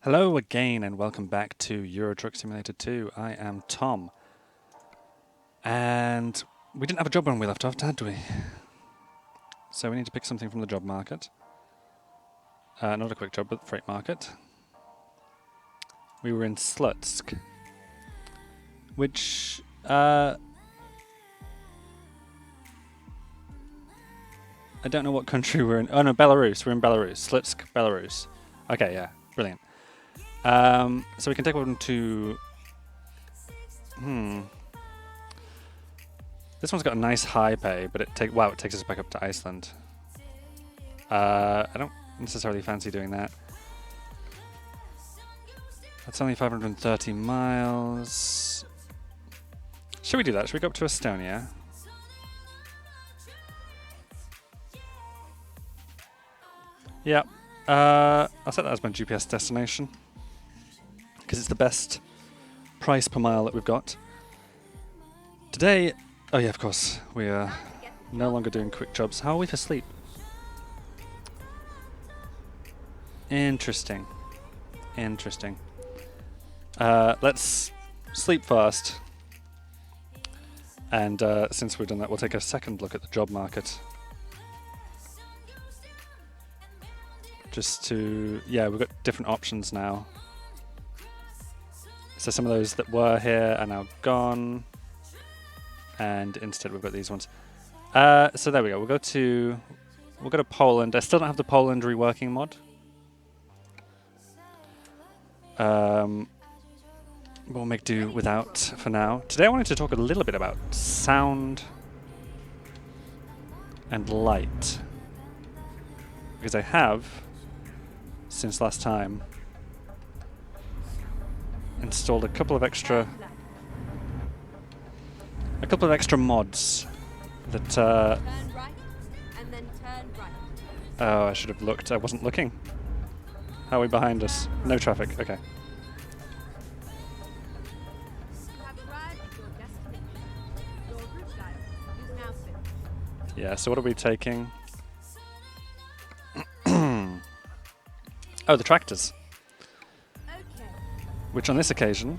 Hello again and welcome back to Euro Truck Simulator 2. I am Tom. And we didn't have a job when we left off, did we? So we need to pick something from the job market. Not a quick job, but the freight market. We were in Slutsk. Which, I don't know what country we're in. Oh no, Belarus. We're in Belarus. Slutsk, Belarus. Okay, yeah. Brilliant. So we can take one to... This one's got a nice high pay, but it takes us back up to Iceland. I don't necessarily fancy doing that. That's only 530 miles. Should we do that? Should we go up to Estonia? Yeah. I'll set that as my GPS destination, because it's the best price per mile that we've got. Today, oh yeah, of course, we are no longer doing quick jobs. How are we for sleep? Interesting. Interesting. Let's sleep first. And since we've done that, we'll take a second look at the job market. Just to, yeah, we've got different options now. So some of those that were here are now gone. And instead we've got these ones. So there we go. We'll go to Poland. I still don't have the Poland reworking mod. We'll make do without for now. Today I wanted to talk a little bit about sound and light. Because I have, since last time, installed a couple of extra mods that Turn right, and then turn right. oh, I should have looked. I wasn't looking. How are we behind us? No traffic. Okay. You have arrived at your destination. Your route dial is now set. Yeah, so what are we taking? Oh, the tractors. Okay. Which on this occasion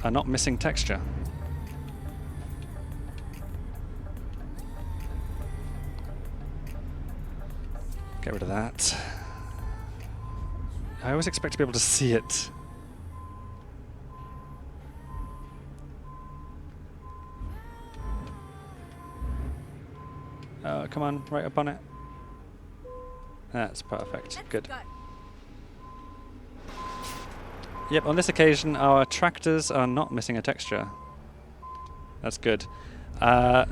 are not missing texture. Get rid of that. I always expect to be able to see it. Oh, come on, right up on it. That's perfect. Let's Good. go. Yep, on this occasion our tractors are not missing a texture. That's good.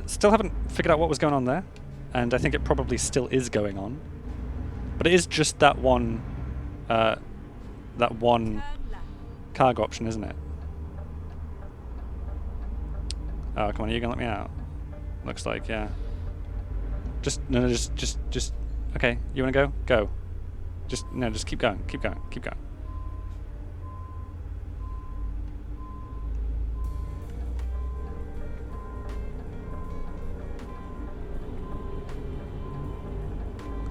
Still haven't figured out what was going on there, and I think it probably still is going on. But it is just that one Turn left. cargo option, isn't it? Oh, come on, are you gonna let me out? Looks like, yeah. Just okay, you wanna go? Go. Just keep going, keep going, keep going.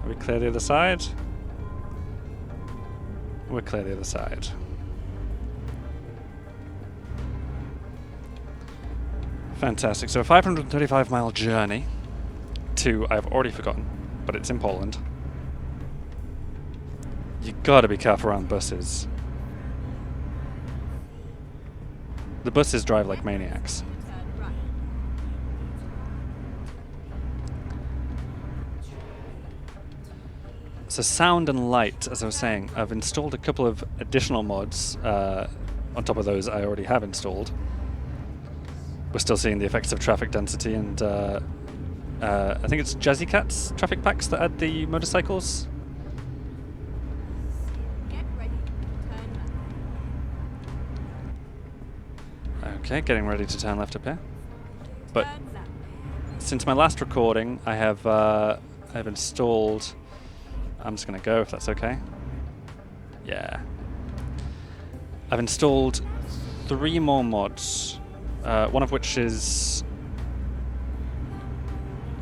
Are we clear the other side? We're clear the other side. Fantastic. So a 535-mile journey to, I've already forgotten, but it's in Poland. You gotta be careful around buses. The buses drive like maniacs. Turn right. So sound and light, as I was saying, I've installed a couple of additional mods on top of those I already have installed. We're still seeing the effects of traffic density, and I think it's Jazzy Cat's traffic packs that add the motorcycles. Get ready. Turn left. Okay, getting ready to turn left up here. But Turn left. since my last recording, I've installed. I'm just gonna go if that's okay. Yeah. I've installed 3 more mods. One of which is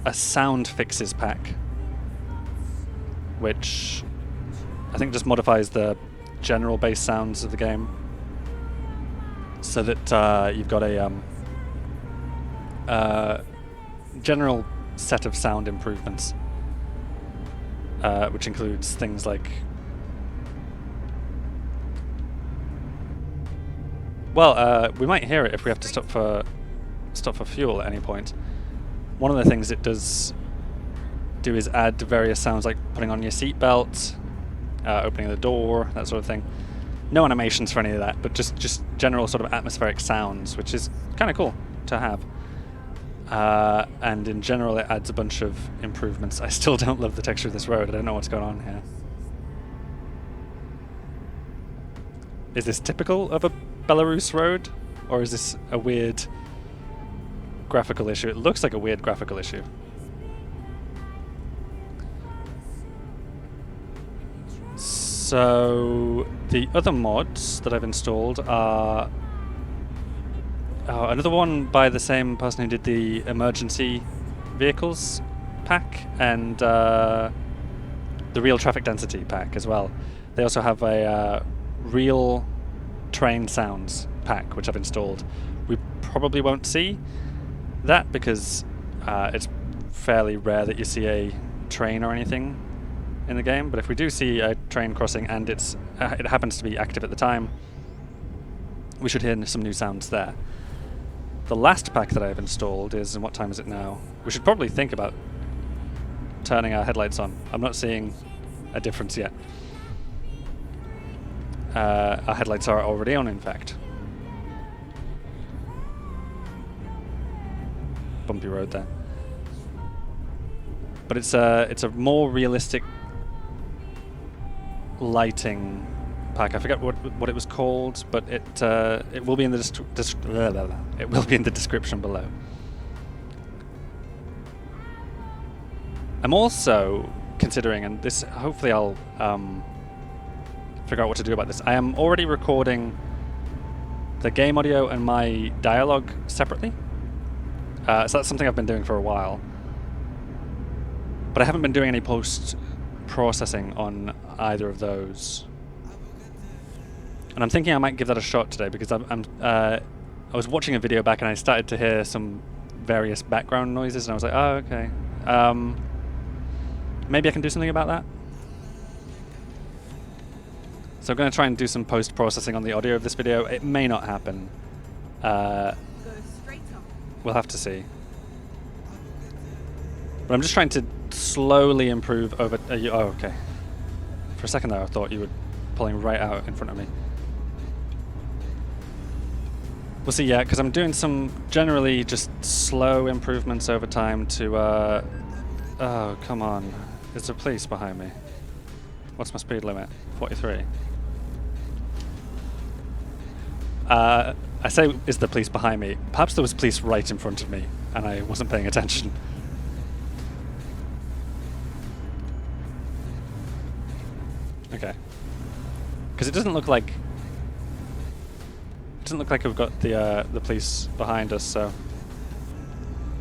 a sound fixes pack, which I think just modifies the general bass sounds of the game, so that you've got a general set of sound improvements, which includes things like, well, we might hear it if we have to stop for fuel at any point. One of the things it does do is add various sounds like putting on your seatbelt, opening the door, that sort of thing. No animations for any of that, but just general sort of atmospheric sounds, which is kind of cool to have. And in general, it adds a bunch of improvements. I still don't love the texture of this road. I don't know what's going on here. Is this typical of a Belarus road, or is this a weird graphical issue? It looks like a weird graphical issue. So the other mods that I've installed are another one by the same person who did the emergency vehicles pack, and the real traffic density pack as well. They also have a real train sounds pack, which I've installed. We probably won't see that because it's fairly rare that you see a train or anything in the game, but if we do see a train crossing and it happens to be active at the time, we should hear some new sounds there. The last pack that I've installed is, and what time is it now? We should probably think about turning our headlights on. I'm not seeing a difference yet. Our headlights are already on, in fact. Bumpy road there. But it's a more realistic lighting pack. I forget what it was called, but it will be in the it will be in the description below. I'm also considering, and this hopefully I'll figure out what to do about this. I am already recording the game audio and my dialogue separately. So that's something I've been doing for a while. But I haven't been doing any post-processing on either of those. And I'm thinking I might give that a shot today because I was watching a video back and I started to hear some various background noises and I was like, oh, okay. Maybe I can do something about that. So I'm going to try and do some post-processing on the audio of this video. It may not happen. Go straight on. We'll have to see. But I'm just trying to slowly improve over... oh, okay. For a second there, I thought you were pulling right out in front of me. We'll see, yeah, because I'm doing some generally just slow improvements over time to... oh, come on. There's a police behind me. What's my speed limit? 43. I say, is the police behind me? Perhaps there was police right in front of me, and I wasn't paying attention. Okay. Because it doesn't look like we've got the police behind us, so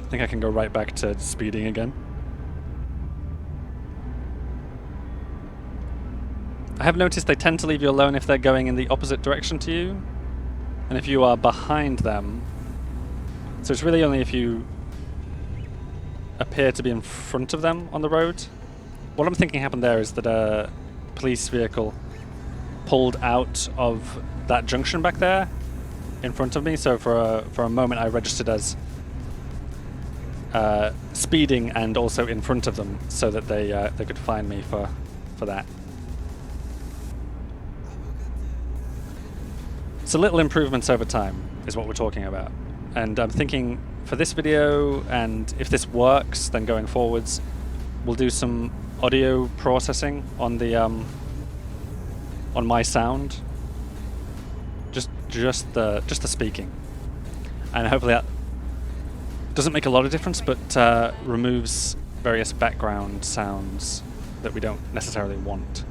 I think I can go right back to speeding again. I have noticed they tend to leave you alone if they're going in the opposite direction to you, and if you are behind them. So it's really only if you appear to be in front of them on the road. What I'm thinking happened there is that a police vehicle pulled out of that junction back there in front of me, so for a moment I registered as speeding and also in front of them so that they could find me for that. So little improvements over time is what we're talking about. And I'm thinking for this video, and if this works, then going forwards, we'll do some audio processing on the on my sound. Just the speaking. And hopefully that doesn't make a lot of difference, but removes various background sounds that we don't necessarily want.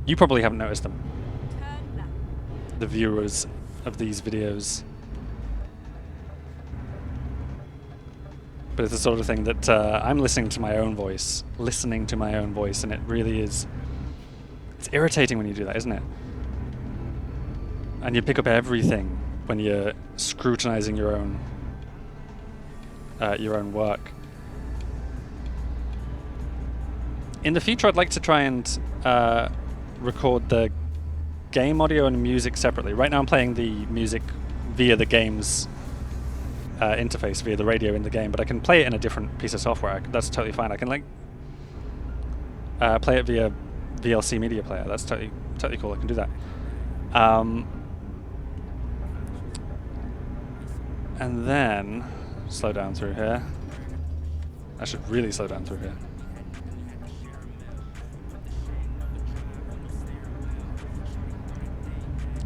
You probably haven't noticed them, the viewers of these videos. But it's the sort of thing that I'm listening to my own voice, and it really is It's irritating when you do that, isn't it? And you pick up everything when you're scrutinizing your own work. In the future, I'd like to try and record the game audio and music separately. Right now I'm playing the music via the game's interface, via the radio in the game, but I can play it in a different piece of software. That's totally fine. I can like play it via VLC Media Player. That's totally cool. I can do that. And then slow down through here. I should really slow down through here.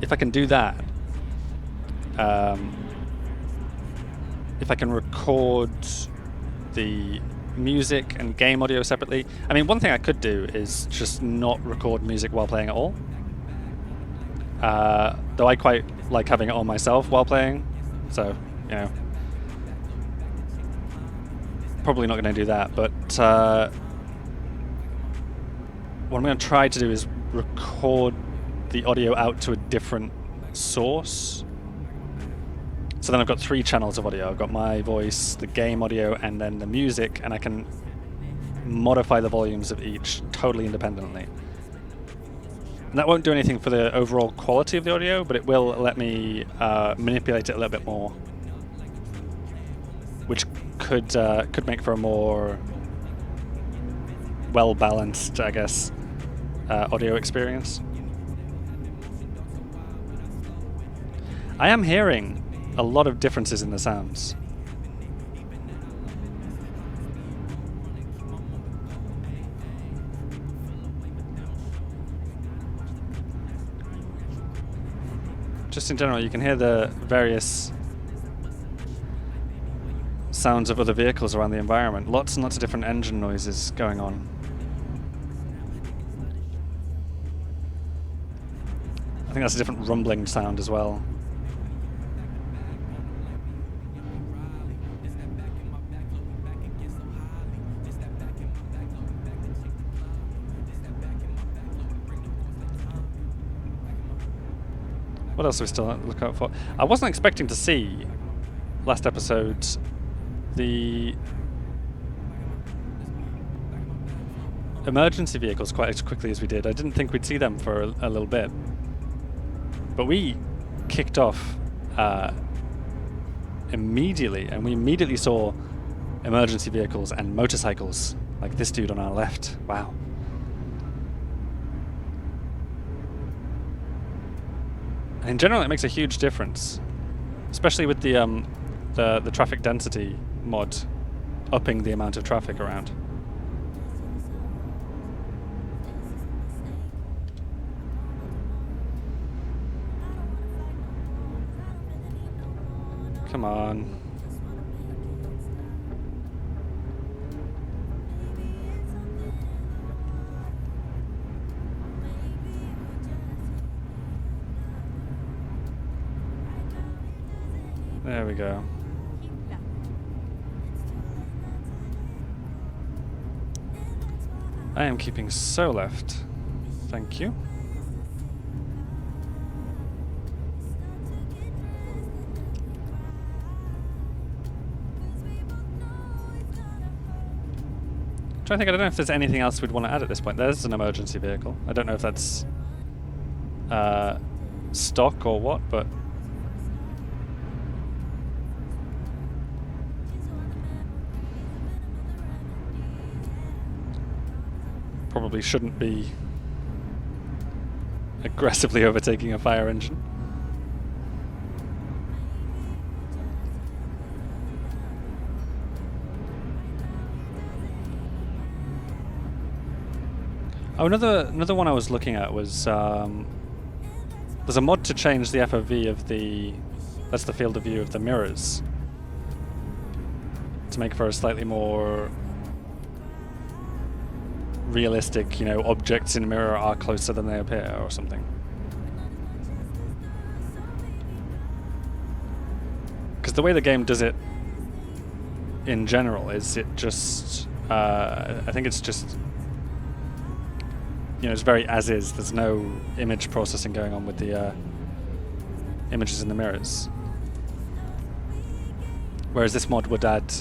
If I can do that, if I can record the music and game audio separately. I mean, one thing I could do is just not record music while playing at all. Though I quite like having it on myself while playing, so, you know, probably not going to do that, but what I'm going to try to do is record the audio out to a different source. So then I've got 3 channels of audio. I've got my voice, the game audio, and then the music, and I can modify the volumes of each totally independently. And that won't do anything for the overall quality of the audio, but it will let me manipulate it a little bit more, which could make for a more well-balanced, I guess, audio experience. I am hearing a lot of differences in the sounds. Just in general, you can hear the various sounds of other vehicles around the environment. Lots and lots of different engine noises going on. I think that's a different rumbling sound as well. What else do we still look out for? I wasn't expecting to see, last episode, the emergency vehicles quite as quickly as we did. I didn't think we'd see them for a little bit. But we kicked off immediately, and we immediately saw emergency vehicles and motorcycles, like this dude on our left. Wow. And in general, it makes a huge difference, especially with the traffic density mod, upping the amount of traffic around. Come on. There we go. I am keeping so left. Thank you. I don't know if there's anything else we'd want to add at this point. There's an emergency vehicle. I don't know if that's stock or what, but probably shouldn't be aggressively overtaking a fire engine. Oh, another one I was looking at was there's a mod to change the FOV of that's the field of view of the mirrors, to make for a slightly more realistic, you know, objects in a mirror are closer than they appear or something. Because the way the game does it in general is it just I think it's just You know, it's very as is. There's no image processing going on with the images in the mirrors. Whereas this mod would add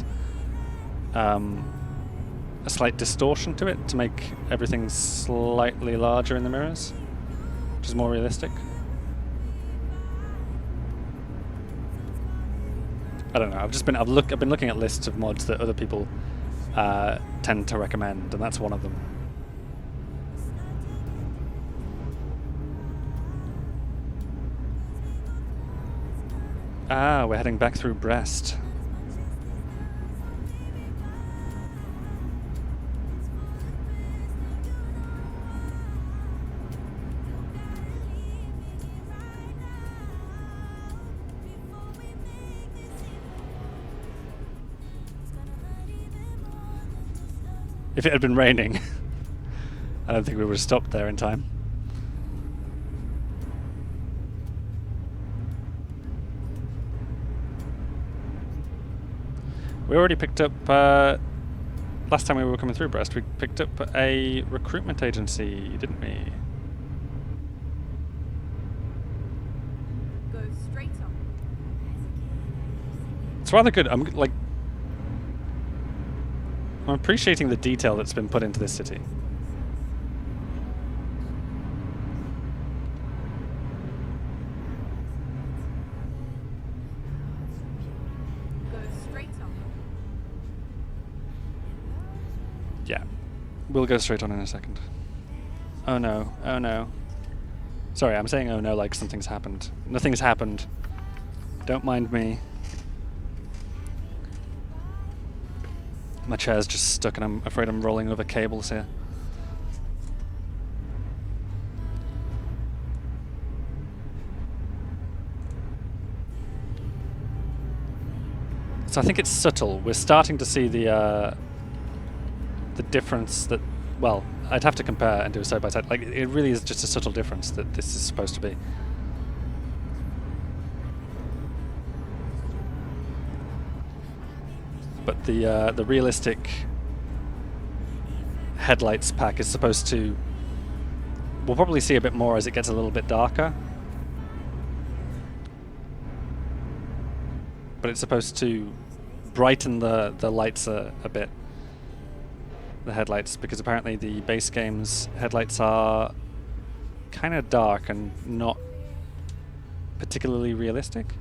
a slight distortion to it to make everything slightly larger in the mirrors, which is more realistic. I don't know. I've been looking at lists of mods that other people tend to recommend, and that's one of them. Ah, we're heading back through Brest. If it had been raining, I don't think we would have stopped there in time. We already picked up, last time we were coming through Brest, we picked up a recruitment agency, didn't we? Go straight on. It's rather good. I'm appreciating the detail that's been put into this city. Go straight on. Yeah, we'll go straight on in a second. Oh no, oh no. Sorry, I'm saying oh no like something's happened. Nothing's happened. Don't mind me. My chair's just stuck and I'm afraid I'm rolling over cables here. So I think it's subtle. We're starting to see the difference that, well, I'd have to compare and do a side by side. Like, it really is just a subtle difference that this is supposed to be. But the realistic headlights pack is supposed to... We'll probably see a bit more as it gets a little bit darker. But it's supposed to brighten the lights a bit. The headlights, because apparently the base game's headlights are kind of dark and not particularly realistic.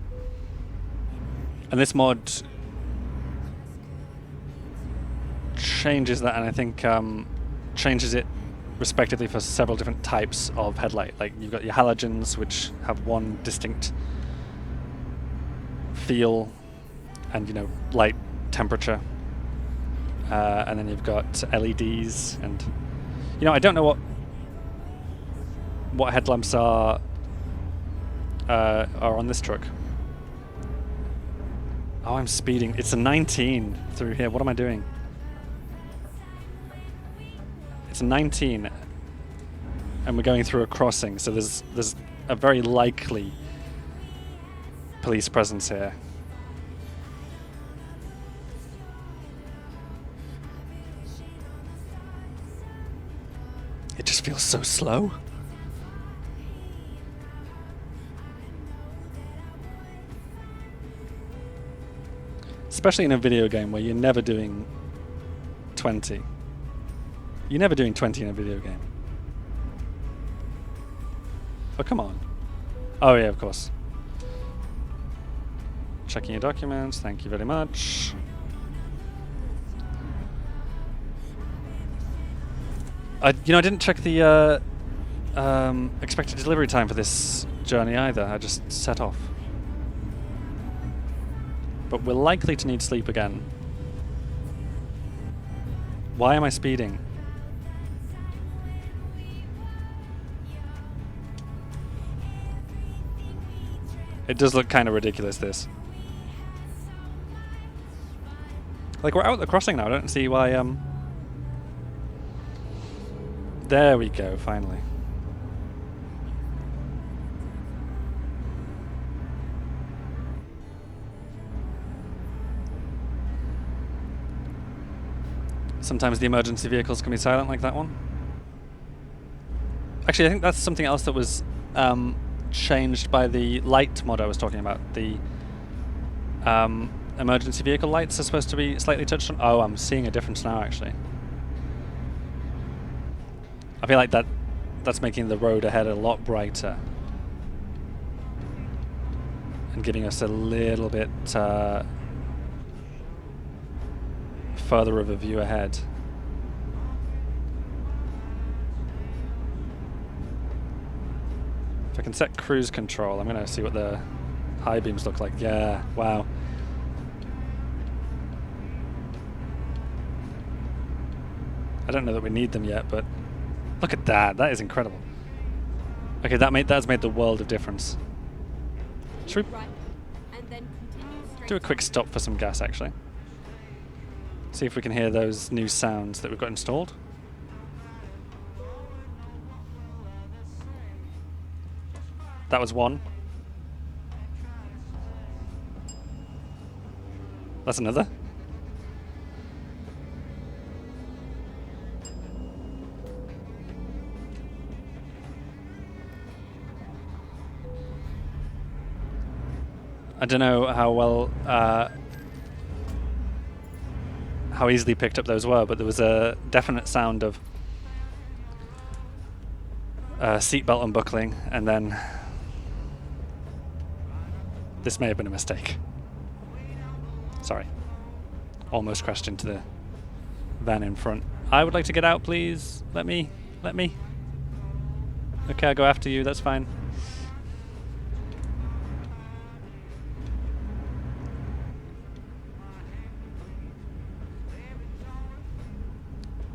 And this mod changes that, and I think changes it respectively for several different types of headlight. Like, you've got your halogens, which have one distinct feel and, you know, light temperature, and then you've got LEDs, and, you know, I don't know what headlamps are on this truck. Oh, I'm speeding. It's a 19 through here. What am I doing? It's 19, and we're going through a crossing, so there's a very likely police presence here. It just feels so slow. Especially in a video game where you're never doing 20. You're never doing 20 in a video game. Oh, come on. Oh, yeah, of course. Checking your documents. Thank you very much. I didn't check the expected delivery time for this journey either. I just set off. But we're likely to need sleep again. Why am I speeding? It does look kind of ridiculous, this. Like, we're out at the crossing now. I don't see why, There we go, finally. Sometimes the emergency vehicles can be silent like that one. Actually, I think that's something else that was changed by the light mod I was talking about. The emergency vehicle lights are supposed to be slightly touched on. Oh, I'm seeing a difference now, actually. I feel like that's making the road ahead a lot brighter. And giving us a little bit further of a view ahead. If I can set cruise control, I'm going to see what the high beams look like. Yeah, wow. I don't know that we need them yet, but look at that. That is incredible. Okay, that's made the world of difference. Should we Right. And then continue straight do a quick stop for some gas, actually? See if we can hear those new sounds that we've got installed. That was one. That's another. I don't know how well, how easily picked up those were, but there was a definite sound of seatbelt unbuckling, and then this may have been a mistake. Sorry. Almost crashed into the van in front. I would like to get out, please. Let me. Okay, I'll go after you, that's fine.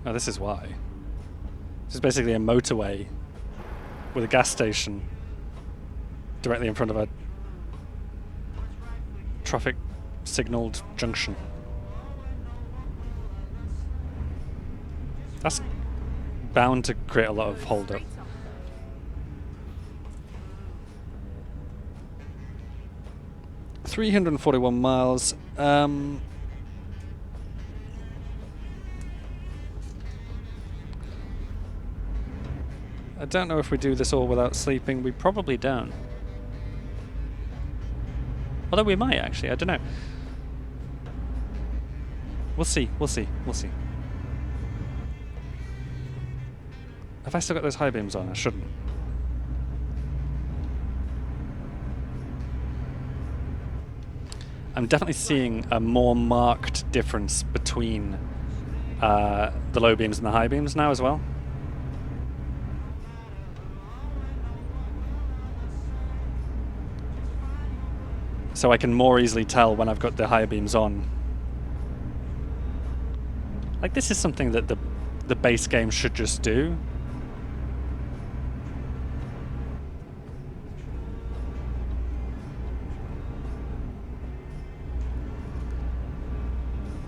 Oh, this is why. This is basically a motorway with a gas station directly in front of a traffic signalled junction. That's bound to create a lot of hold up. on. 341 miles. I don't know if we do this all without sleeping. We probably don't. Although we might, actually. I don't know. We'll see. We'll see. We'll see. Have I still got those high beams on? I shouldn't. I'm definitely seeing a more marked difference between the low beams and the high beams now as well. So I can more easily tell when I've got the higher beams on. Like, this is something that the base game should just do.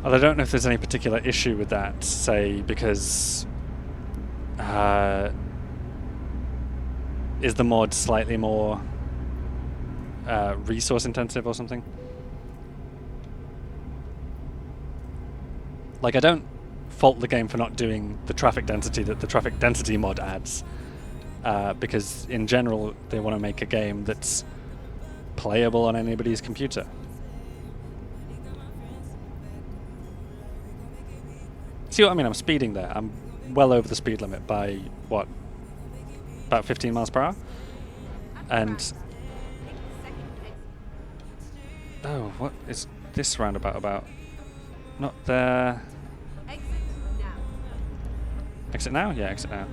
Although I don't know if there's any particular issue with that, say, because is the mod slightly more resource intensive or something? Like, I don't fault the game for not doing the traffic density that the traffic density mod adds, because in general they want to make a game that's playable on anybody's computer. See what I mean? I'm speeding there. I'm well over the speed limit by, what, about 15 miles per hour? And oh, what is this roundabout about? Not there. Exit now. Exit now? Yeah, exit now.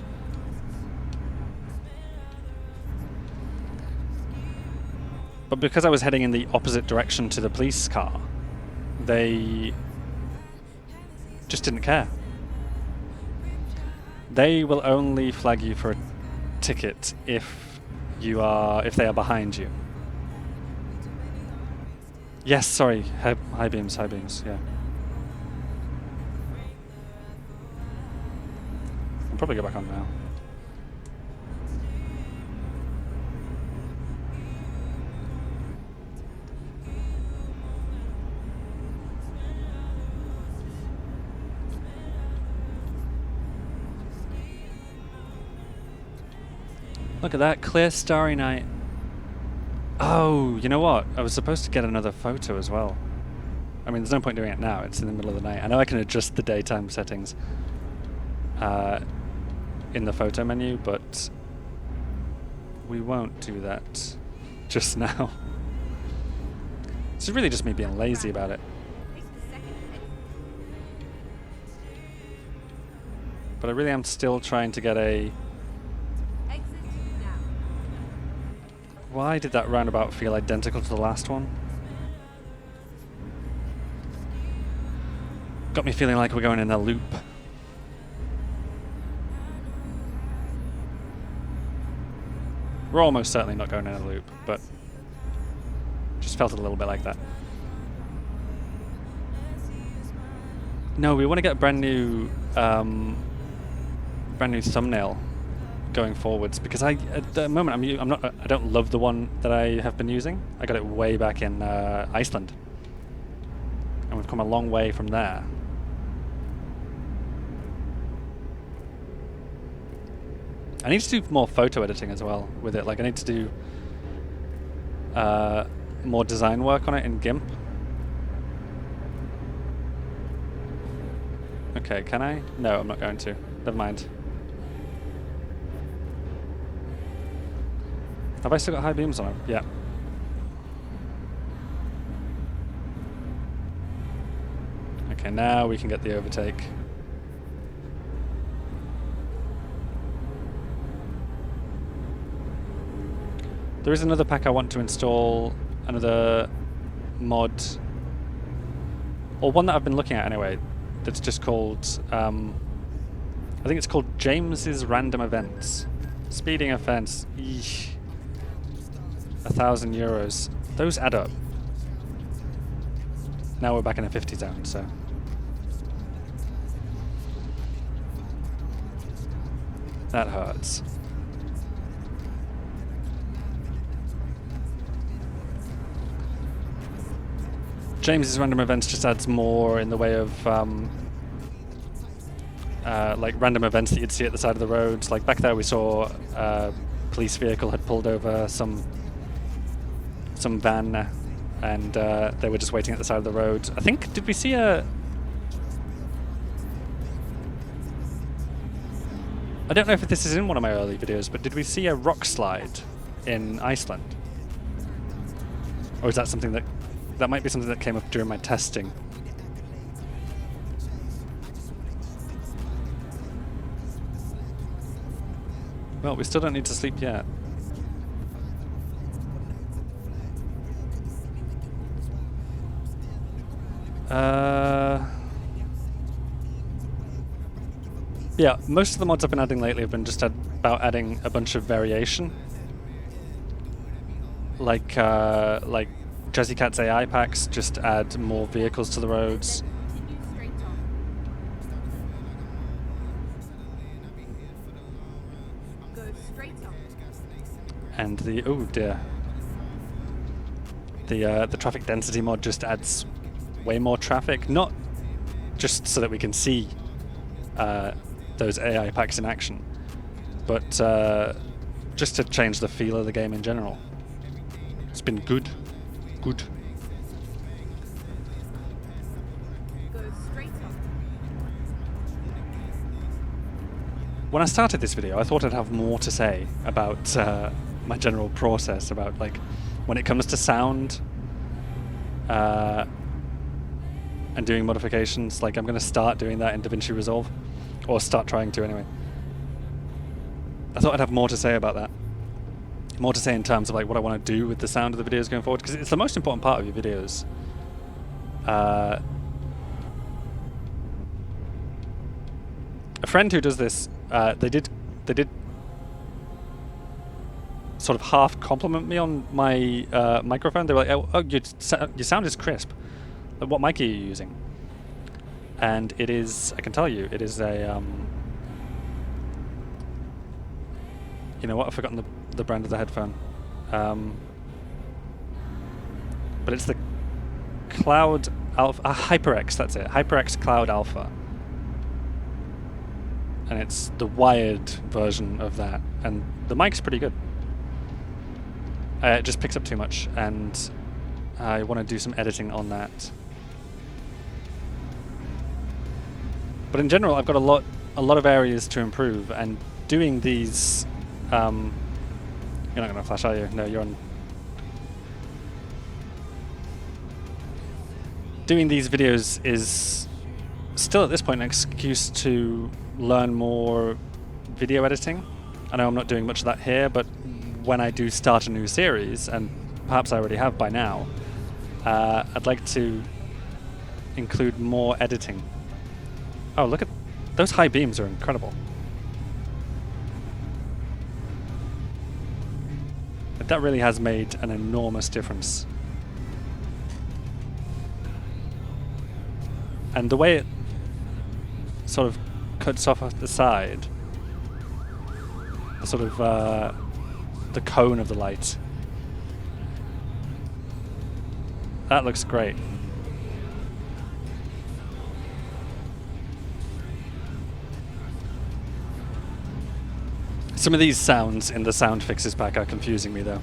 But because I was heading in the opposite direction to the police car, they just didn't care. They will only flag you for a ticket if they are behind you. Yes, sorry, high beams, yeah. I'll probably go back on now. Look at that clear starry night. Oh, you know what? I was supposed to get another photo as well. I mean, there's no point doing it now. It's in the middle of the night. I know I can adjust the daytime settings in the photo menu, but we won't do that just now. It's really just me being lazy about it. Takes a second to exit. But I really am still trying to get a... Exit now. Why did that roundabout feel identical to the last one? Got me feeling like we're going in a loop. We're almost certainly not going in a loop, but just felt a little bit like that. No, we want to get a brand new thumbnail going forwards, because at the moment I don't love the one that I have been using. I got it way back in Iceland, and we've come a long way from there. I need to do more photo editing as well with it. Like, I need to do more design work on it in GIMP. Okay, can I? No, I'm not going to. Never mind. Have I still got high beams on it? Yeah. Okay, now we can get the overtake. There is another pack I want to install, another mod, or one that I've been looking at anyway, that's just called, I think it's called James's Random Events. Speeding offense, eesh. 1,000 euros. Those add up. Now we're back in a 50 zone, so. That hurts. James's Random Events just adds more in the way of like random events that you'd see at the side of the roads. Like back there we saw a police vehicle had pulled over some van, and they were just waiting at the side of the road. I think, did we see a... I don't know if this is in one of my early videos, but did we see a rock slide in Iceland? Or is that something that... That might be something that came up during my testing. Well, we still don't need to sleep yet. Yeah, most of the mods I've been adding lately have been just about adding a bunch of variation. Like Jazzy Cat's AI packs just add more vehicles to the roads. Continue straight on. Go straight on. And the, oh dear, the traffic density mod just adds way more traffic, not just so that we can see those AI packs in action, but just to change the feel of the game in general. It's been good. Good. Go straight on. When I started this video, I thought I'd have more to say about my general process, about like when it comes to sound and doing modifications. Like, I'm going to start doing that in DaVinci Resolve, or start trying to anyway. I thought I'd have more to say about that. More to say in terms of like what I want to do with the sound of the videos going forward, because it's the most important part of your videos. A friend who does this, they did sort of half compliment me on my microphone. They were like, "Oh, your sound is crisp. Like, what mic are you using?" And it is, I can tell you, it is a you know what? I've forgotten the brand of the headphone. But it's the Cloud Alpha, HyperX, that's it. HyperX Cloud Alpha. and it's the wired version of that, and the mic's pretty good. It just picks up too much, and I want to do some editing on that. But in general, I've got a lot of areas to improve, and doing these. You're not going to flash, are you? No, you're on. Doing these videos is still at this point an excuse to learn more video editing. I know I'm not doing much of that here, but when I do start a new series, and perhaps I already have by now, I'd like to include more editing. Oh, look at those high beams, are incredible. That really has made an enormous difference. And the way it sort of cuts off at the side, the sort of the cone of the light, that looks great. Some of these sounds in the sound fixes pack are confusing me though.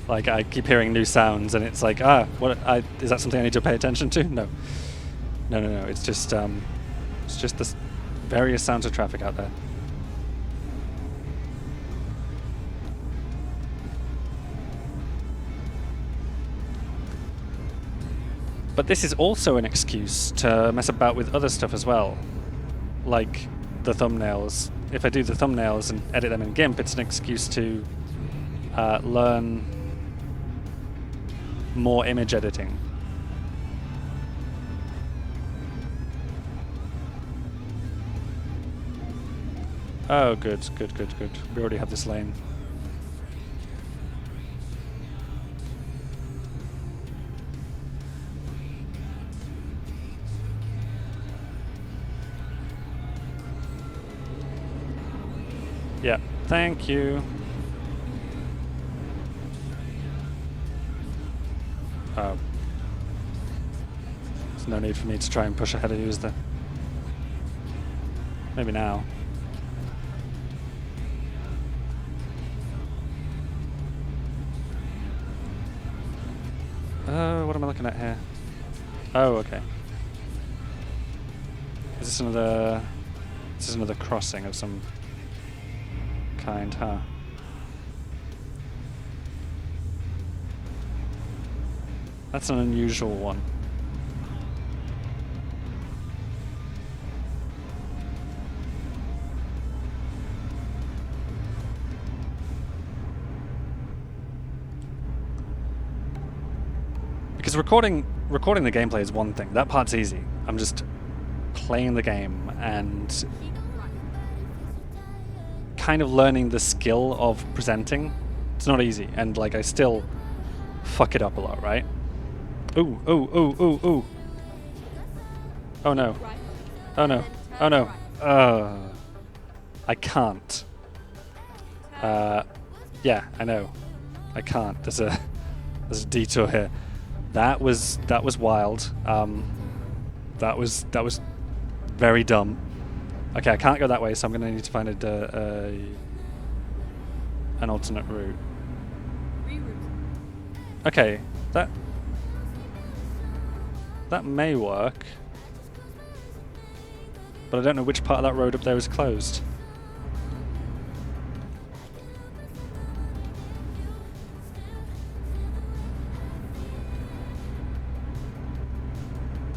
Like I keep hearing new sounds and it's like, is that something I need to pay attention to? No. No. It's just the various sounds of traffic out there. But this is also an excuse to mess about with other stuff as well, like the thumbnails. If I do the thumbnails and edit them in GIMP, it's an excuse to learn more image editing. Oh, good. We already have this lane. Yeah, thank you. Oh. There's no need for me to try and push ahead of you, is there? Maybe now. What am I looking at here? Oh, okay. Is this another... This is another crossing of some kind, huh? That's an unusual one. Because recording the gameplay is one thing. That part's easy. I'm just playing the game and kind of learning the skill of presenting. It's not easy, and like I still fuck it up a lot, right? Ooh. Oh no. Oh no. Oh no. I can't. Yeah, I know. I can't. There's a detour here. That was wild. That was very dumb. Okay, I can't go that way, so I'm gonna need to find an alternate route. Okay, that may work, but I don't know which part of that road up there is closed.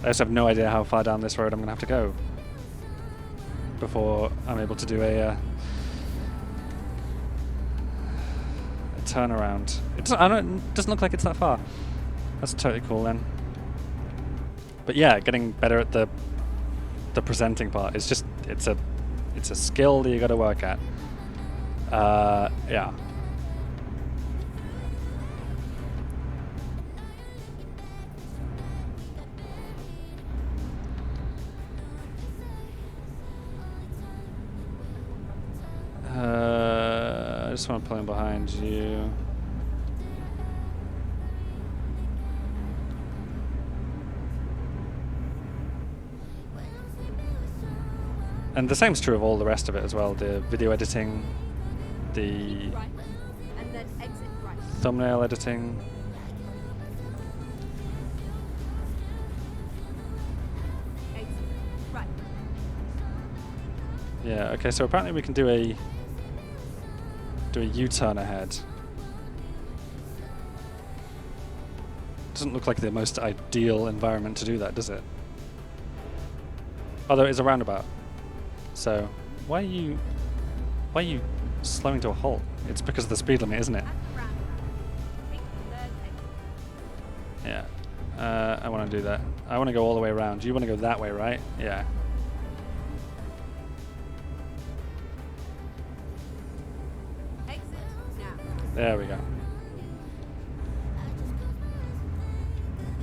I just have no idea how far down this road I'm going to have to go before I'm able to do a turnaround. It doesn't look like it's that far. That's totally cool then. But yeah, getting better at the presenting part is just it's a skill that you got to work at. Yeah. I just want to pull in behind you. And the same's true of all the rest of it as well. The video editing, the Right. And then exit right. thumbnail editing. Exit right. Yeah, okay, so apparently we can do a U-turn ahead. Doesn't look like the most ideal environment to do that, does it? Although it's a roundabout. So why are you slowing to a halt? It's because of the speed limit, isn't it? At the roundabout. Take the third exit. Yeah. I want to do that. I want to go all the way around. You want to go that way, right? Yeah. Exit now. There we go.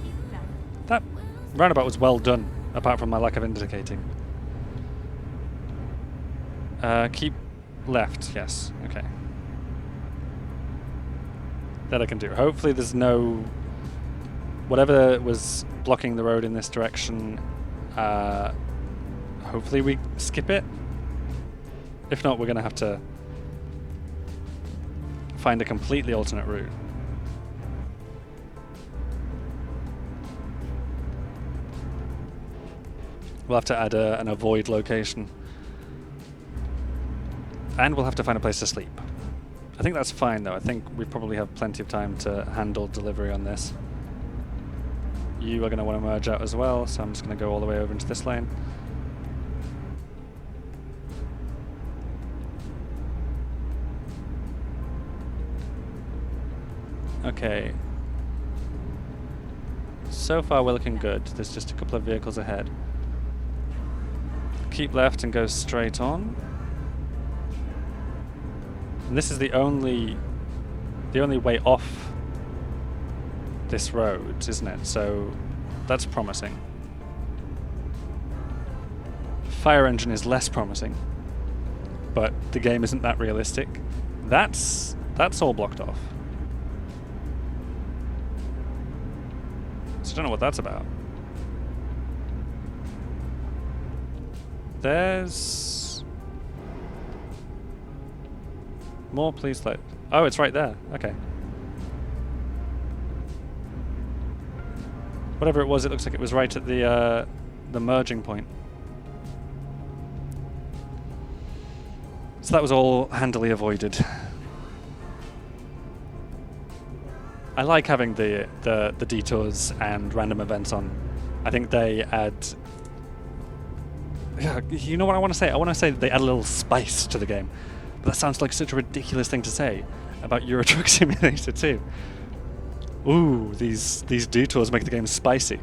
Keep left. That roundabout was well done, apart from my lack of indicating. Keep left, yes. Okay. That I can do. Hopefully there's no... Whatever was blocking the road in this direction, hopefully we skip it. If not, we're going to have to find a completely alternate route. We'll have to add an avoid location. And we'll have to find a place to sleep. I think that's fine though. I think we probably have plenty of time to handle delivery on this. You are going to want to merge out as well, so I'm just going to go all the way over into this lane. Okay. So far we're looking good. There's just a couple of vehicles ahead. Keep left and go straight on. And this is the only way off this road, isn't it? So that's promising. Fire engine is less promising, but the game isn't that realistic. That's all blocked off. So I don't know what that's about. There's more police light. Oh, it's right there. Okay. Whatever it was, it looks like it was right at the merging point. So that was all handily avoided. I like having the detours and random events on. I think they add... You know what I want to say? I want to say that they add a little spice to the game. But that sounds like such a ridiculous thing to say about Euro Truck Simulator 2. Ooh, these detours make the game spicy.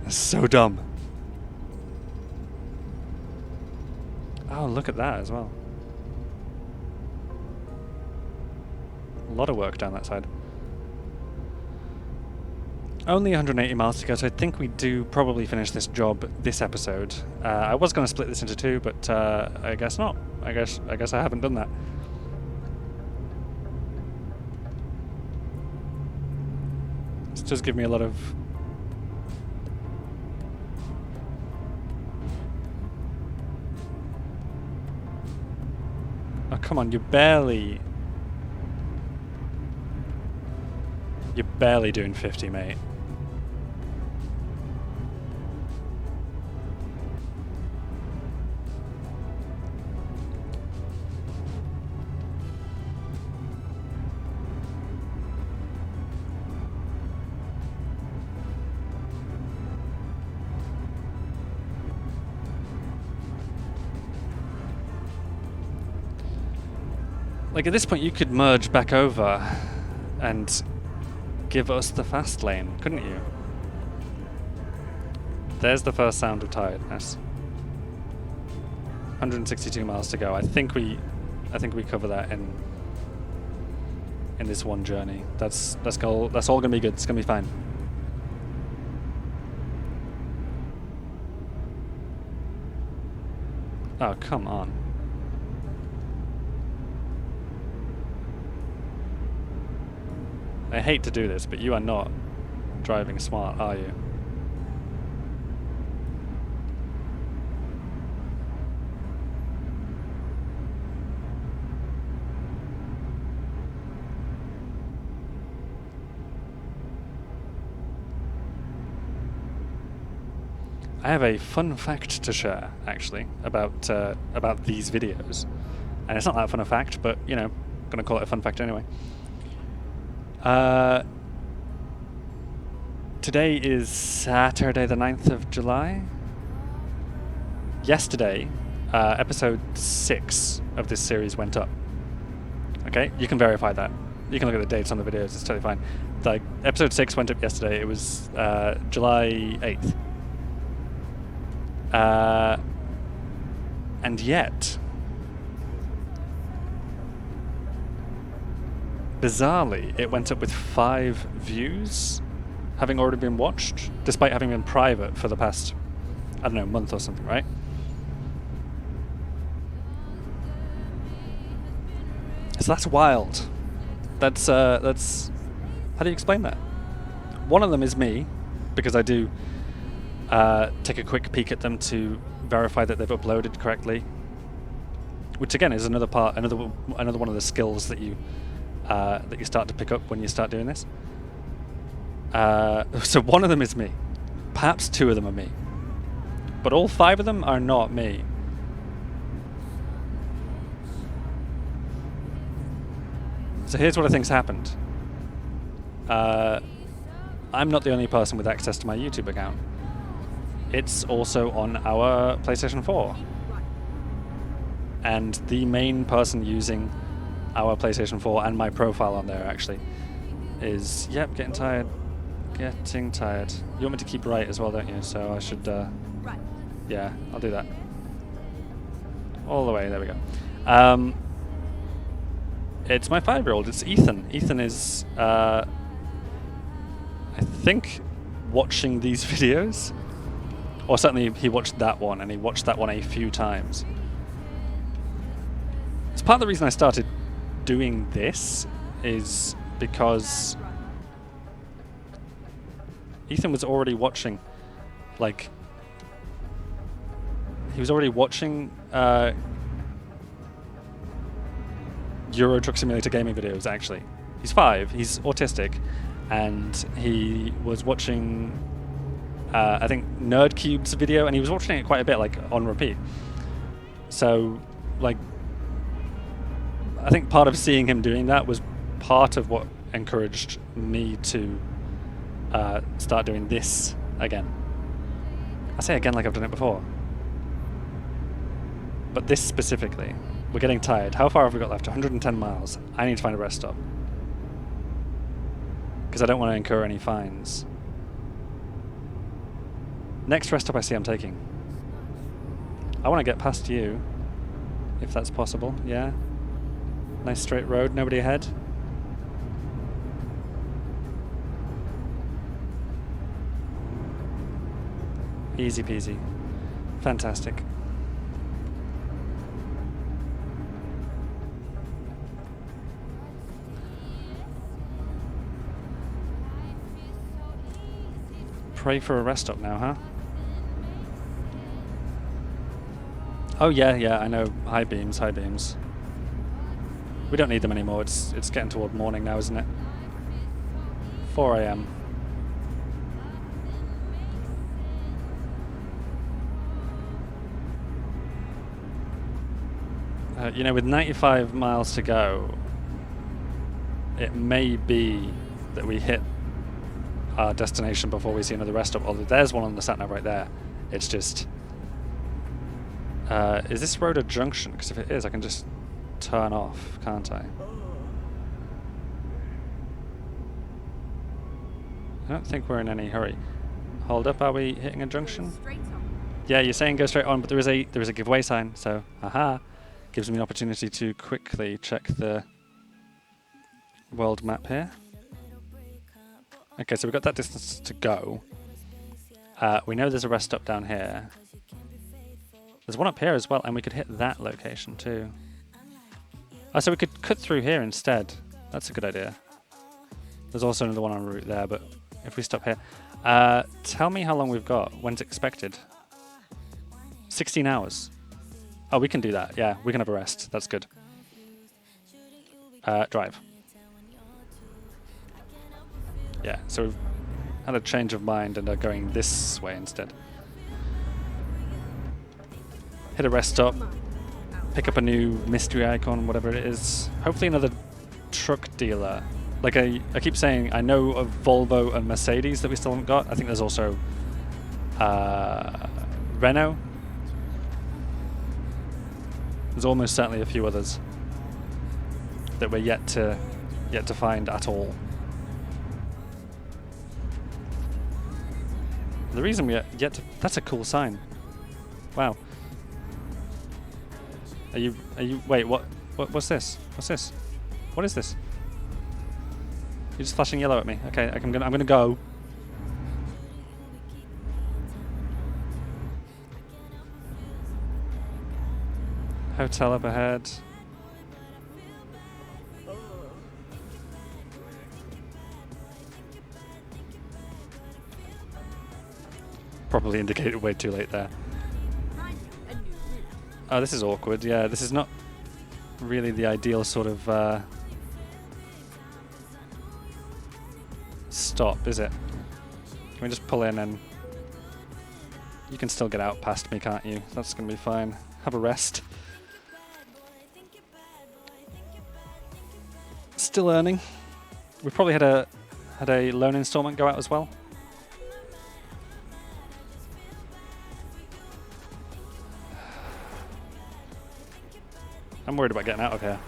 That's so dumb. Oh, look at that as well. A lot of work down that side. Only 180 miles to go, so I think we do probably finish this job this episode. I was going to split this into two, but I guess not. I guess I haven't done that. This does give me a lot of... Oh, come on, you're barely doing 50, mate. Like, at this point, you could merge back over and give us the fast lane, couldn't you? There's the first sound of tiredness. 162 miles to go. I think we cover that in this one journey. That's all gonna be good. It's gonna be fine. Oh, come on. I hate to do this, but you are not driving smart, are you? I have a fun fact to share, actually, about these videos. And it's not that fun a fact, but, you know, I'm going to call it a fun fact anyway. Today is Saturday the 9th of July. Yesterday, episode 6 of this series went up. Okay, you can verify that. You can look at the dates on the videos, it's totally fine. Like, episode 6 went up yesterday, it was July 8th. And yet, bizarrely, it went up with 5 views, having already been watched, despite having been private for the past, I don't know, month or something, right? So that's wild. That's how do you explain that? One of them is me, because I do take a quick peek at them to verify that they've uploaded correctly, which again is another one of the skills that you start to pick up when you start doing this. So one of them is me, perhaps 2 of them are me, but all 5 of them are not me. So here's what I think's happened. I'm not the only person with access to my YouTube account. It's also on our PlayStation 4. And the main person using our PlayStation 4 and my profile on there actually is, yep, getting tired. Getting tired. You want me to keep right as well, don't you? So I should, Right. yeah, I'll do that. All the way, there we go. It's my 5-year-old, it's Ethan. Ethan is, I think, watching these videos. Or certainly he watched that one, and he watched that one a few times. It's part of the reason I started doing this is because Ethan was already watching, like, he was already watching Euro Truck Simulator gaming videos, actually. He's 5, he's autistic, and he was watching, I think, NerdCube's video, and he was watching it quite a bit, like, on repeat. So, like, I think part of seeing him doing that was part of what encouraged me to start doing this again. I say again like I've done it before. But this specifically. We're getting tired. How far have we got left? 110 miles. I need to find a rest stop. Because I don't want to incur any fines. Next rest stop I see I'm taking. I want to get past you. If that's possible, yeah? Nice straight road, nobody ahead. Easy peasy. Fantastic. Pray for a rest stop now, huh? Oh yeah, I know. High beams, high beams. We don't need them anymore. It's getting toward morning now, isn't it? 4 AM. You know, with 95 miles to go, it may be that we hit our destination before we see another rest stop. Although there's one on the sat-nav right there. It's just... is this road a junction? Because if it is, I can just turn off, can't I? I don't think we're in any hurry. Hold up, are we hitting a junction? Straight on. Yeah, you're saying go straight on, but there is a giveaway sign, so haha. Gives me an opportunity to quickly check the world map here. Okay, so we've got that distance to go. We know there's a rest stop down here. There's one up here as well, and we could hit that location too. Oh, so we could cut through here instead. That's a good idea. There's also another one en route there, but if we stop here. Tell me how long we've got. When's expected? 16 hours. Oh, we can do that. Yeah, we can have a rest. That's good. Drive. Yeah, so we've had a change of mind and are going this way instead. hit a rest stop, pick up a new mystery icon, whatever it is. Hopefully another truck dealer. Like I keep saying, I know of Volvo and Mercedes that we still haven't got. I think there's also Renault. There's almost certainly a few others that we're yet to find at all. The reason we are yet to... That's a cool sign. Wow. Are you... Wait, what's this? What's this? What is this? You're just flashing yellow at me. Okay, I'm gonna go. Hotel up ahead. Probably indicated way too late there. Oh, this is awkward. Yeah, this is not really the ideal sort of stop, is it? Can we just pull in and... You can still get out past me, can't you? That's going to be fine. Have a rest. Still earning. We probably had a loan installment go out as well. I'm worried about getting out of here.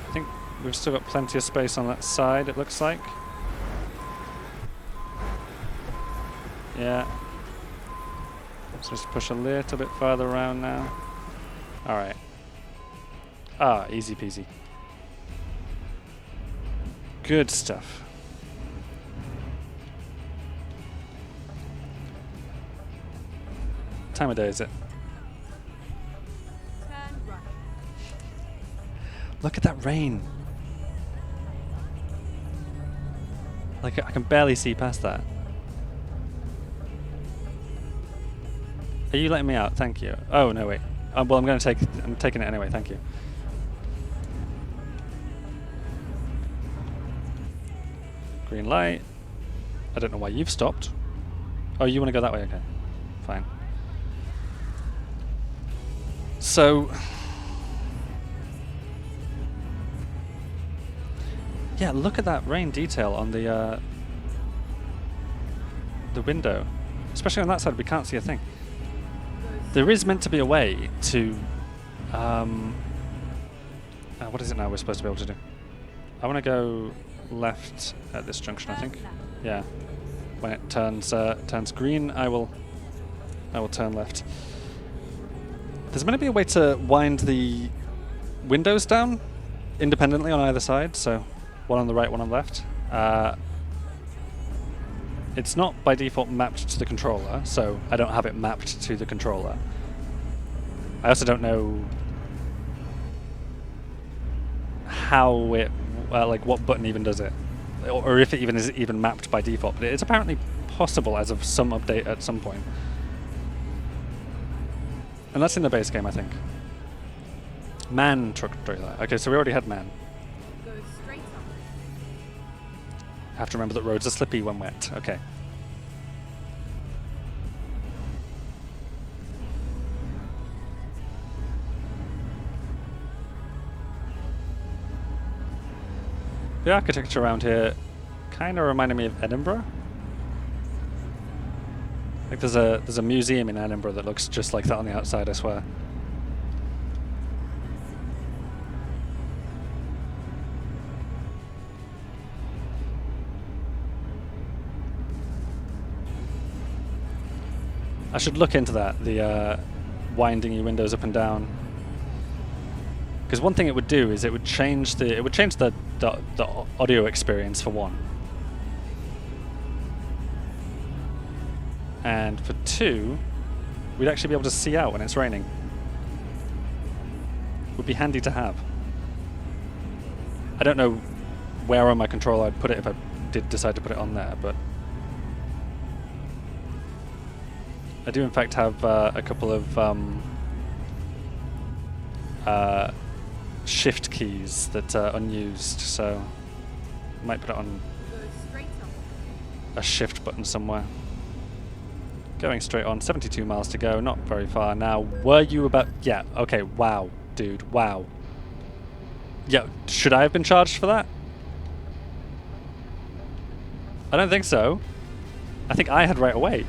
I think we've still got plenty of space on that side, it looks like. Yeah. Let's just push a little bit further around now. Alright. Ah, easy peasy. Good stuff. What time of day is it? Turn right. Look at that rain. Like I can barely see past that. Are you letting me out? Thank you. Oh no, wait. Well, I'm taking it anyway. Thank you. Green light. I don't know why you've stopped. Oh, you want to go that way? Okay, fine. So, yeah, look at that rain detail on the window. Especially on that side, we can't see a thing. There is meant to be a way to... what is it now we're supposed to be able to do? I want to go left at this junction, I think. Yeah. When it turns green, I will turn left. There's meant to be a way to wind the windows down independently on either side, so one on the right, one on the left. It's not by default mapped to the controller, so I don't have it mapped to the controller. I also don't know how it, like what button even does it, or if it even is even mapped by default. But it's apparently possible as of some update at some point. And that's in the base game, I think. Man truck trailer. Okay, so we already had man. Go straight up. Have to remember that roads are slippy when wet. Okay. The architecture around here kind of reminded me of Edinburgh. Like there's a museum in Edinburgh that looks just like that on the outside, I swear. I should look into that, the winding your windows up and down. Because one thing it would do is it would change the audio experience for one. And for two, we'd actually be able to see out when it's raining. Would be handy to have. I don't know where on my controller I'd put it if I did decide to put it on there, but I do in fact have a couple of shift keys that are unused, so might put it on Go straight on. a shift button somewhere. Going straight on, 72 miles to go, not very far now. Were you about... Yeah, okay, wow, dude, wow. Yeah, should I have been charged for that? I don't think so. I think I had right away.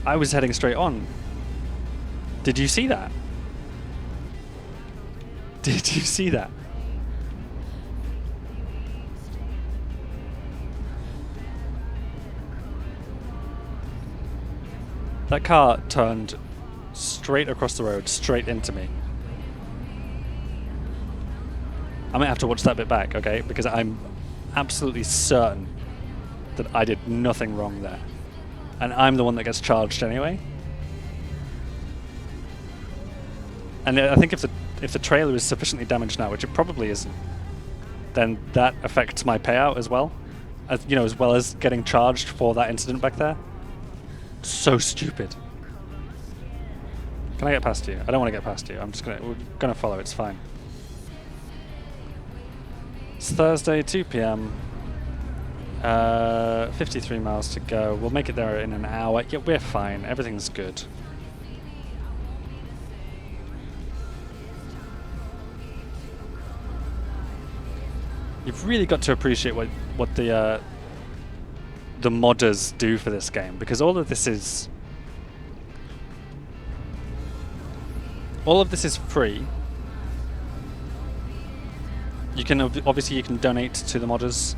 I was heading straight on. Did you see that? Did you see that? That car turned straight across the road, straight into me. I might have to watch that bit back, okay? Because I'm absolutely certain that I did nothing wrong there. And I'm the one that gets charged anyway. And I think if the trailer is sufficiently damaged now, which it probably isn't, then that affects my payout as well. As, you know, as well as getting charged for that incident back there. So stupid. Can I get past you? I don't want to get past you. We're gonna follow, it's fine. It's Thursday, 2 p.m. 53 miles to go. We'll make it there in an hour. Yeah, we're fine. Everything's good. You've really got to appreciate what the modders do for this game, because all of this is free. You can obviously you can donate to the modders.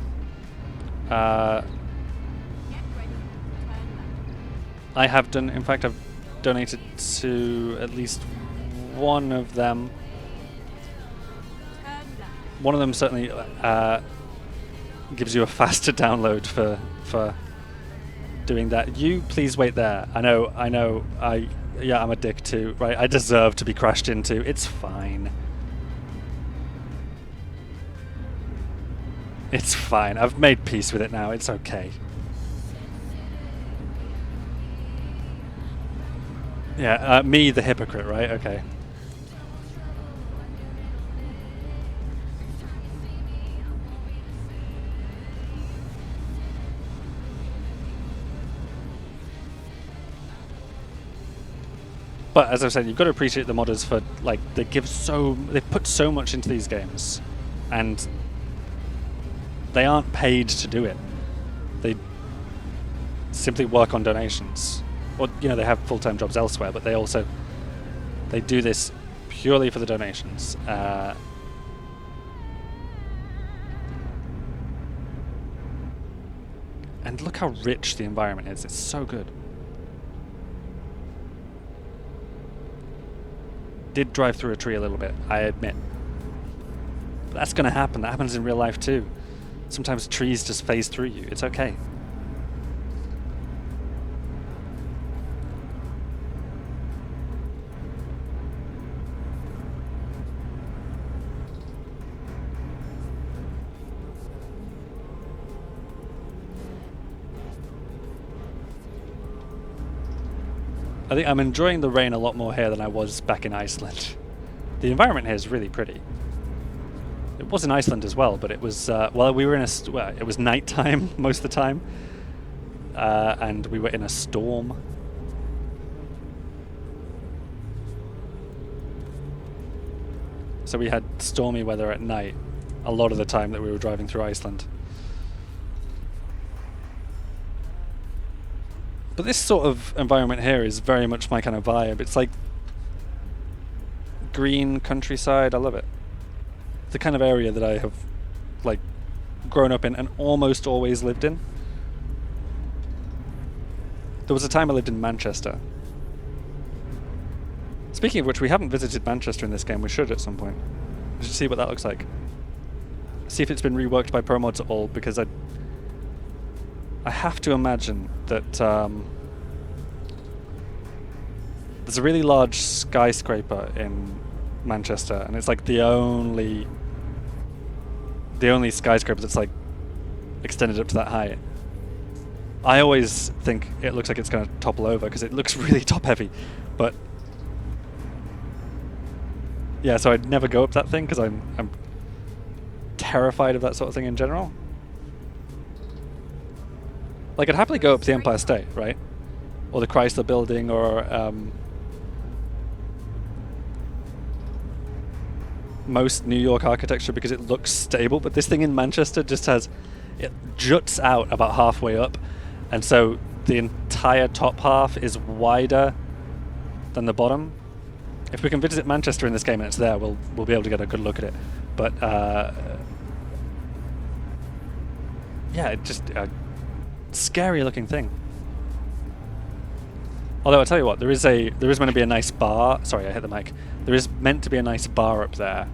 Get ready. Turn left. I have done. In fact, I've donated to at least one of them. Turn left. One of them certainly gives you a faster download for doing that. You please wait there. I know. Yeah, I'm a dick too. Right, I deserve to be crashed into. It's fine. It's fine. I've made peace with it now. It's okay. Yeah, me the hypocrite, right? Okay. But as I said, you've got to appreciate the modders for, like, they put so much into these games, and they aren't paid to do it. They simply work on donations. Or, you know, they have full-time jobs elsewhere, but they do this purely for the donations. And look how rich the environment is. It's so good. Did drive through a tree a little bit, I admit. But that's going to happen. That happens in real life too. Sometimes trees just phase through you. It's okay. I think I'm enjoying the rain a lot more here than I was back in Iceland. The environment here is really pretty. It was in Iceland as well, but it was well, we were in it was nighttime most of the time, and we were in a storm. So we had stormy weather at night a lot of the time that we were driving through Iceland. But this sort of environment here is very much my kind of vibe. It's like green countryside. I love it. The kind of area that I have, like, grown up in and almost always lived in. There was a time I lived in Manchester. Speaking of which, we haven't visited Manchester in this game. We should at some point. We should see what that looks like. See if it's been reworked by ProMods at all, because I have to imagine that there's a really large skyscraper in Manchester, and it's like the only skyscraper that's like extended up to that height. I always think it looks like it's going to topple over because it looks really top heavy, but yeah, so I'd never go up that thing because I'm terrified of that sort of thing in general. Like, I'd happily go up the Empire State, right? Or the Chrysler Building, or most New York architecture, because it looks stable. But this thing in Manchester just has, it juts out about halfway up, and so the entire top half is wider than the bottom. If we can visit Manchester in this game and it's there, we'll be able to get a good look at it. But yeah, it just a scary looking thing. Although I'll tell you what, there is meant to be a nice bar. Sorry, I hit the mic. There is meant to be a nice bar up there.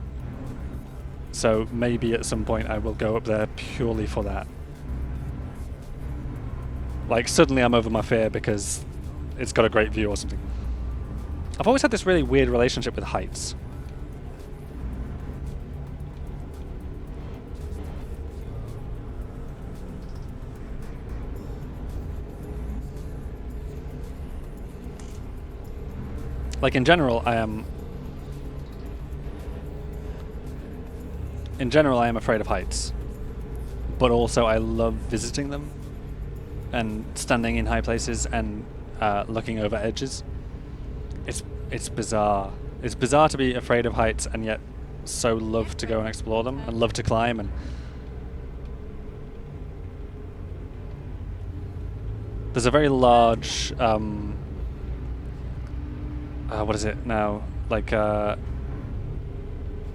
So maybe at some point I will go up there purely for that. Like, suddenly I'm over my fear because it's got a great view or something. I've always had this really weird relationship with heights. Like, in general, I am afraid of heights. But also I love visiting them and standing in high places and looking over edges. It's bizarre. It's bizarre to be afraid of heights and yet so love to go and explore them and love to climb. And there's a very large what is it now? Like a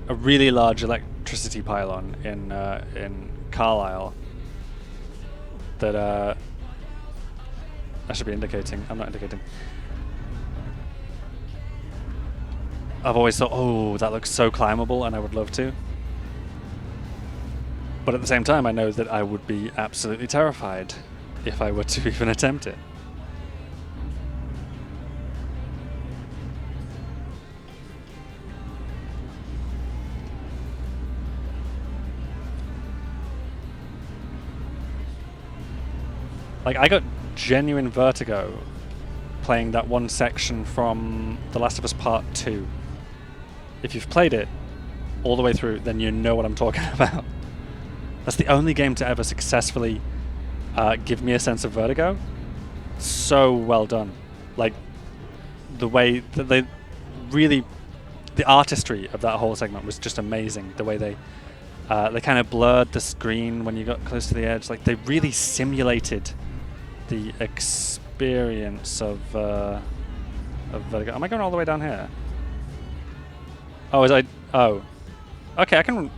really large electricity pylon in Carlisle that I should be indicating. I'm not indicating. I've always thought, oh, that looks so climbable, and I would love to. But at the same time, I know that I would be absolutely terrified if I were to even attempt it. Like, I got genuine vertigo playing that one section from The Last of Us Part 2. If you've played it all the way through, then you know what I'm talking about. That's the only game to ever successfully give me a sense of vertigo. So well done. Like, the way that they really... The artistry of that whole segment was just amazing. The way they kind of blurred the screen when you got close to the edge. Like, they really simulated the experience of vertigo. Am I going all the way down here? Oh, oh. Okay, I can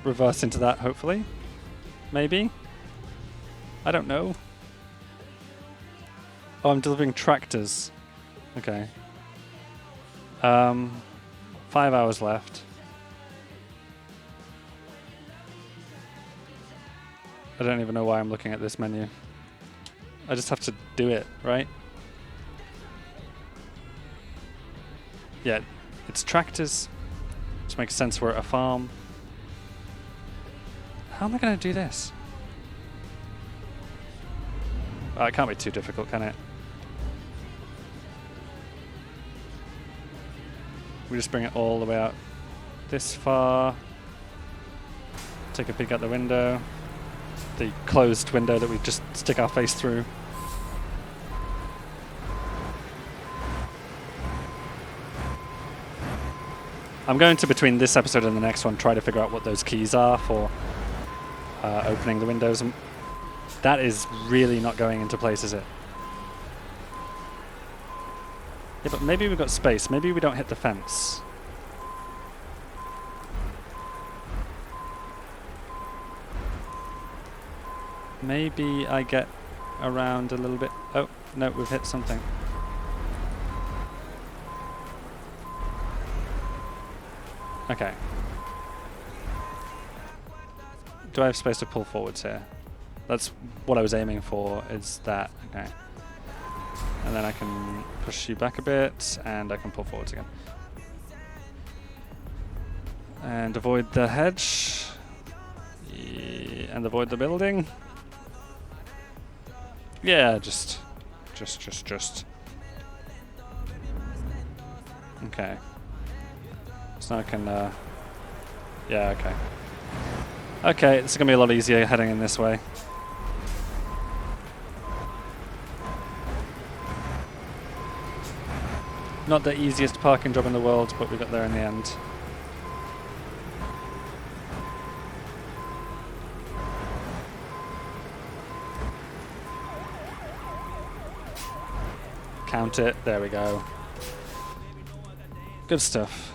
reverse into that, hopefully. Maybe? I don't know. Oh, I'm delivering tractors. Okay. 5 hours left. I don't even know why I'm looking at this menu. I just have to do it, right? Yeah, it's tractors, which makes sense. We're at a farm. How am I going to do this? Oh, it can't be too difficult, can it? We just bring it all the way out this far. Take a peek out the window. The closed window that we just stick our face through. I'm going to, between this episode and the next one, try to figure out what those keys are for opening the windows. And that is really not going into place, is it? Yeah, but maybe we've got space. Maybe we don't hit the fence. Maybe I get around a little bit. Oh, no, we've hit something. Okay. Do I have space to pull forwards here? That's what I was aiming for, is that. Okay. And then I can push you back a bit, and I can pull forwards again. And avoid the hedge. Yeah, and avoid the building. Yeah, just. Okay. So now I can, yeah, okay. Okay, it's going to be a lot easier heading in this way. Not the easiest parking job in the world, but we got there in the end. Count it. There we go. Good stuff.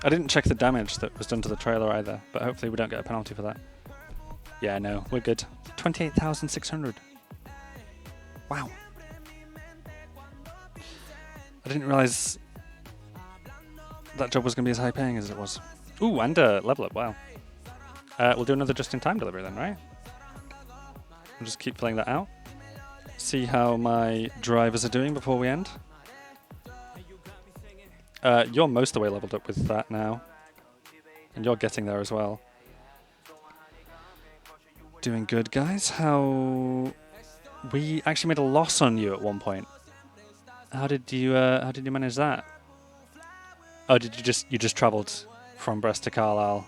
I didn't check the damage that was done to the trailer either, but hopefully we don't get a penalty for that. Yeah, no, we're good. 28,600. Wow. I didn't realise that job was going to be as high paying as it was. Ooh, and a level up, wow. We'll do another just-in-time delivery then, right? We'll just keep filling that out. See how my drivers are doing before we end. You're most of the way leveled up with that now. And you're getting there as well. Doing good, guys. How... We actually made a loss on you at one point. How did you manage that? Oh, did you just travelled from Brest to Carlisle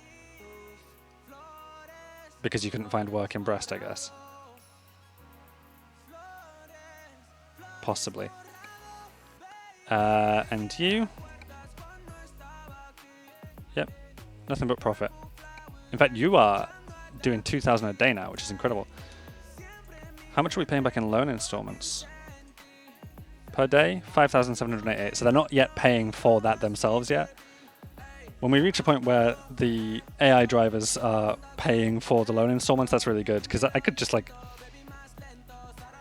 because you couldn't find work in Brest, I guess. Possibly. And you? Yep, nothing but profit. In fact, you are doing 2,000 a day now, which is incredible. How much are we paying back in loan installments? Per day? 5,788. So they're not yet paying for that themselves yet. When we reach a point where the AI drivers are paying for the loan installments, that's really good, because I could just like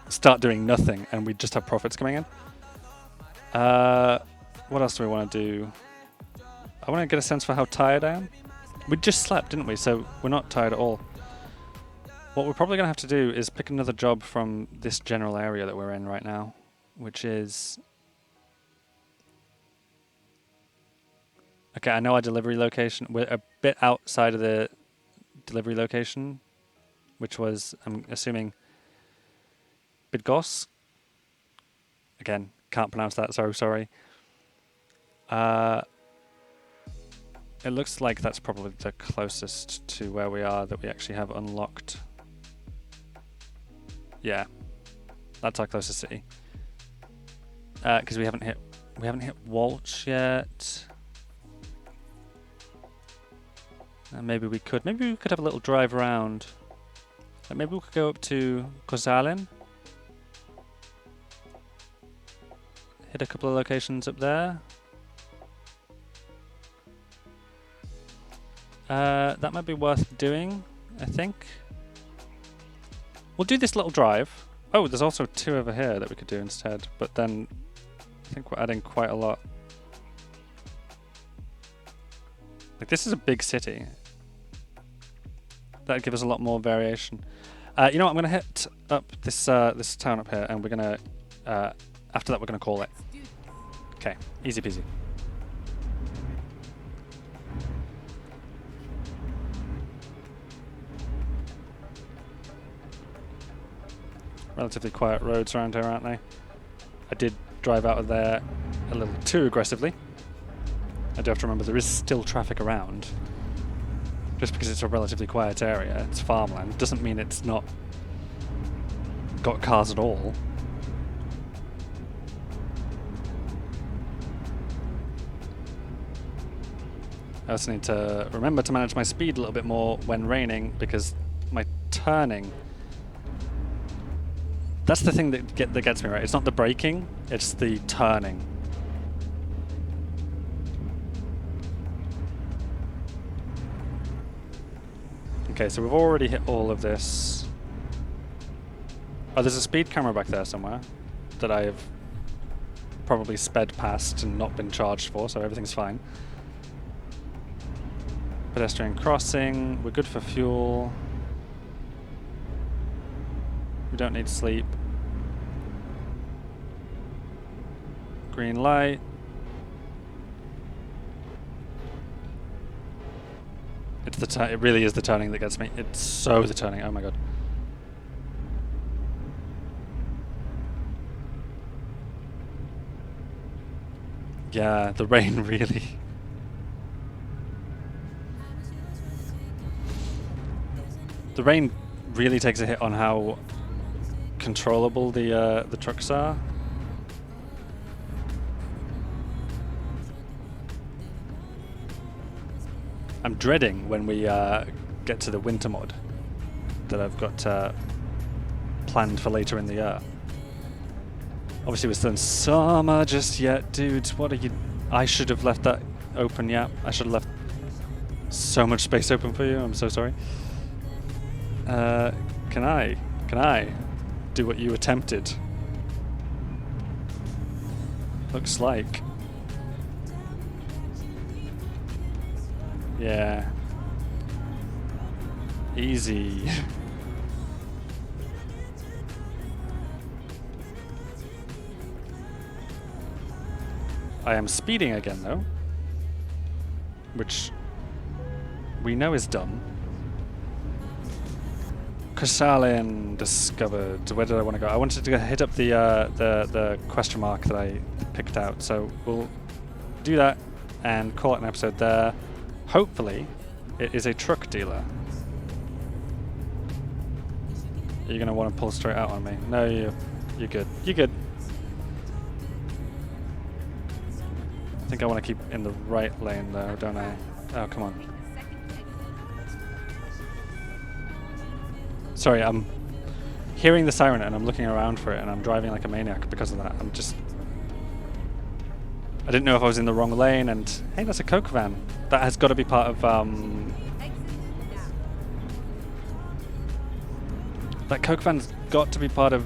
start doing nothing and we'd just have profits coming in. What else do we want to do? I want to get a sense for how tired I am. We just slept, didn't we? So we're not tired at all. What we're probably going to have to do is pick another job from this general area that we're in right now, which is... Okay, I know our delivery location. We're a bit outside of the delivery location, which was, I'm assuming, Bydgoszcz. Again, can't pronounce that, so sorry. It looks like that's probably the closest to where we are that we actually have unlocked. Yeah, that's our closest city. Because we haven't hit Walsh yet. Maybe we could have a little drive around. Maybe we could go up to Koszalin. Hit a couple of locations up there. That might be worth doing, I think. We'll do this little drive. Oh, there's also 2 over here that we could do instead, but then I think we're adding quite a lot. Like, this is a big city. That'd give us a lot more variation. You know what? I'm going to hit up this this town up here, and we're going to after that we're going to call it. Okay, easy peasy. Relatively quiet roads around here, aren't they? I did drive out of there a little too aggressively. I do have to remember there is still traffic around. Just because it's a relatively quiet area, it's farmland, doesn't mean it's not got cars at all. I also need to remember to manage my speed a little bit more when raining, because my turning... That's the thing that gets me, right? It's not the braking, it's the turning. Okay, so we've already hit all of this. Oh, there's a speed camera back there somewhere that I have probably sped past and not been charged for, so everything's fine. Pedestrian crossing, we're good for fuel. We don't need sleep. Green light. It's the it really is the turning that gets me. It's so the turning. Oh my god. Yeah, the rain really. The rain really takes a hit on how controllable the trucks are. I'm dreading when we get to the winter mod that I've got planned for later in the year. Obviously we're still in summer just yet, dudes. What are you... I should have left that open, yeah. I should have left so much space open for you. I'm so sorry. Can I do what you attempted? Looks like. Yeah. Easy. I am speeding again though, which we know is dumb. Kristallin discovered. Where did I want to go? I wanted to hit up the question mark that I picked out. So we'll do that and call it an episode there. Hopefully, it is a truck dealer. You're gonna want to pull straight out on me. No, you're good. You're good. I think I want to keep in the right lane though, don't I? Oh, come on. Sorry, I'm hearing the siren and I'm looking around for it and I'm driving like a maniac because of that. I'm just... I didn't know if I was in the wrong lane and... Hey, that's a Coke van. That has got to be part of... That Coke van's got to be part of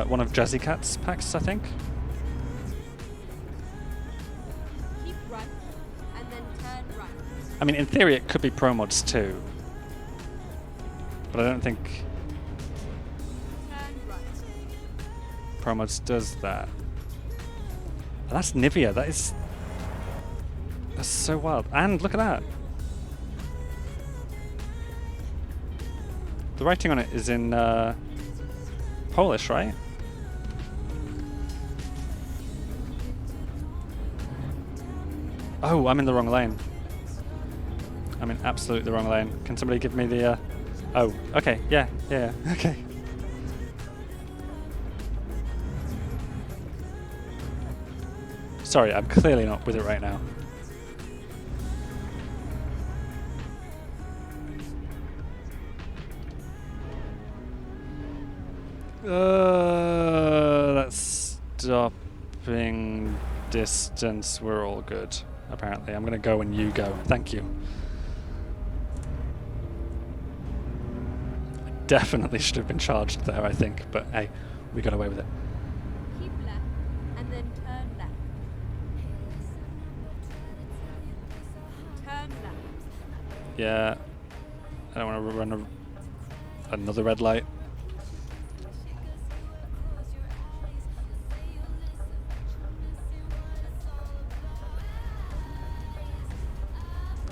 one of Jazzy Cat's packs, I think. Keep right, and then turn right. I mean, in theory, it could be Pro Mods too. But I don't think Turn right. Pro Mods does that. And that's Nivea. That's so wild. And look at that. The writing on it is in Polish, right? Oh, I'm in the wrong lane. I'm in absolutely the wrong lane. Can somebody give me the... Oh, okay, yeah, okay. Sorry, I'm clearly not with it right now. That's stopping distance. We're all good, apparently. I'm gonna go when you go. Thank you. Definitely should have been charged there, I think, but hey, we got away with it. Keep left, and then turn left. Turn left. Yeah, I don't want to run another red light.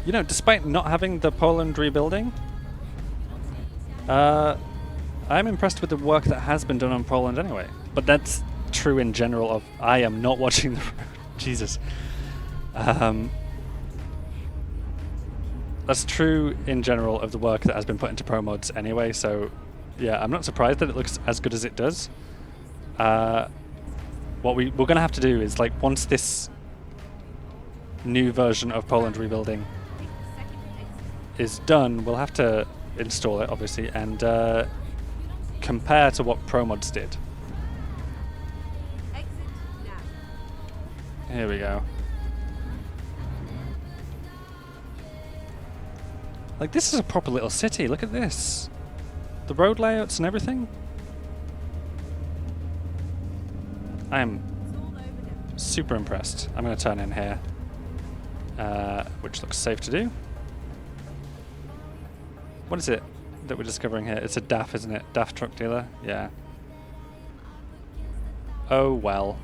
You know, despite not having the Poland rebuilding, I'm impressed with the work that has been done on Poland anyway. But that's true in general of... I am not watching the... Jesus. That's true in general of the work that has been put into Pro Mods anyway, so yeah, I'm not surprised that it looks as good as it does. What we're going to have to do is, like, once this new version of Poland rebuilding is done, we'll have to install it, obviously, and compare to what Pro Mods did. Exit now. Here we go. Like, this is a proper little city. Look at this. The road layouts and everything. I am It's all over now. super impressed. I'm going to turn in here, which looks safe to do. What is it that we're discovering here? It's a DAF, isn't it? DAF truck dealer? Yeah. Oh, well.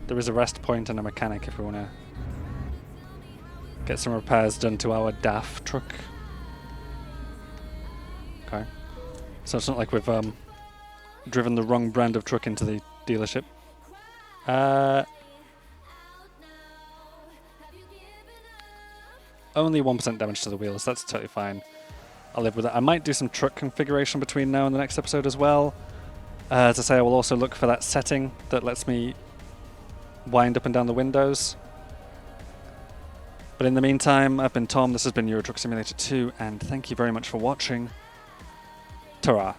There is a rest point and a mechanic if we want to get some repairs done to our DAF truck. Okay. So it's not like we've driven the wrong brand of truck into the dealership. only 1% damage to the wheels. That's totally fine. I'll live with it. I might do some truck configuration between now and the next episode as well. As I say, I will also look for that setting that lets me wind up and down the windows. But in the meantime, I've been Tom. This has been Euro Truck Simulator 2, and thank you very much for watching. Ta-ra.